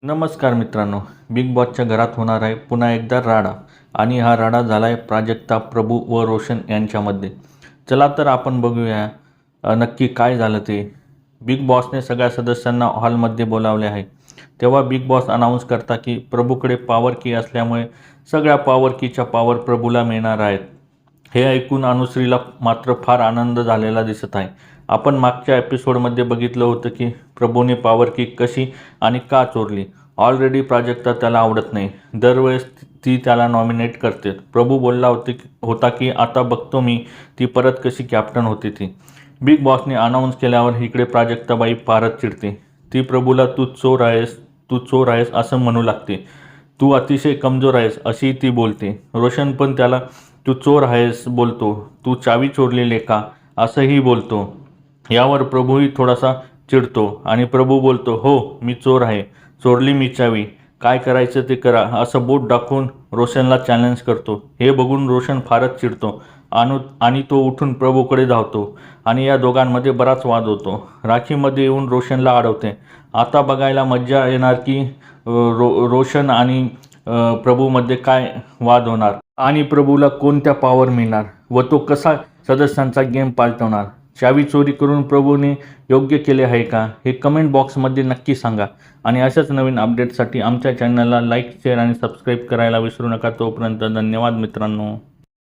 नमस्कार मित्रांनो, बिग बॉसच्या घरात होणार आहे पुन्हा एकदा राडा आणि हा राडा झाला आहे प्राजक्ता, प्रभू व रोशन यांच्यामध्ये. चला तर आपण बघूया नक्की काय झालं ते. बिग बॉसने सगळ्या सदस्यांना हॉलमध्ये बोलावले आहे. तेव्हा बिग बॉस अनाऊन्स करता की प्रभूकडे पॉवर की असल्यामुळे सगळ्या पॉवर कीच्या पॉवर प्रभूला मिळणार आहेत. हे ऐकून अनुश्रीला मात्र फार आनंद झालेला दिसत आहे. आपण मागच्या एपिसोडमध्ये बघितलं होतं की प्रभूने पॉवर की कशी आणि का चोरली. ऑलरेडी प्राजक्ता त्याला आवडत नाही. दरवेळेस ती त्याला नॉमिनेट करते. प्रभू बोलला होता की आता बघतो मी ती परत कशी कॅप्टन होती ती. बिग बॉसने अनाऊन्स केल्यावर इकडे प्राजक्ताबाई फारच चिडते. ती प्रभूला तू चोर आहेस असं म्हणू लागते. तू अतिशय कमजोर आहेस अशी ती बोलते. रोशन पण त्याला तू चोर आहेस बोलतो. तू चावी चोरलेली का असंही बोलतो. यावर प्रभूही थोडासा चिडतो आणि प्रभू बोलतो, हो मी चोर आहे, चोरली मी चावी, काय करायचं ते करा असं बोट दाखवून रोशनला चॅलेंज करतो. हे बघून रोशन फारच चिडतो आणि तो उठून प्रभूकडे धावतो आणि या दोघांमध्ये बराच वाद होतो. राखीमध्ये येऊन रोशनला अडवते. आता बघायला मज्जा येणार की रोशन आणि प्रभूमध्ये काय वाद होणार आणि प्रभूला कोणत्या पॉवर मिळणार व तो कसा सदस्यांचा गेम पालटवणार. चावी चोरी करून प्रभूने योग्य केले आहे का हे कमेंट बॉक्समध्ये नक्की सांगा. आणि अशाच नवीन अपडेटसाठी आमच्या चॅनलला लाईक, शेअर आणि सबस्क्राईब करायला विसरू नका. तोपर्यंत धन्यवाद मित्रांनो.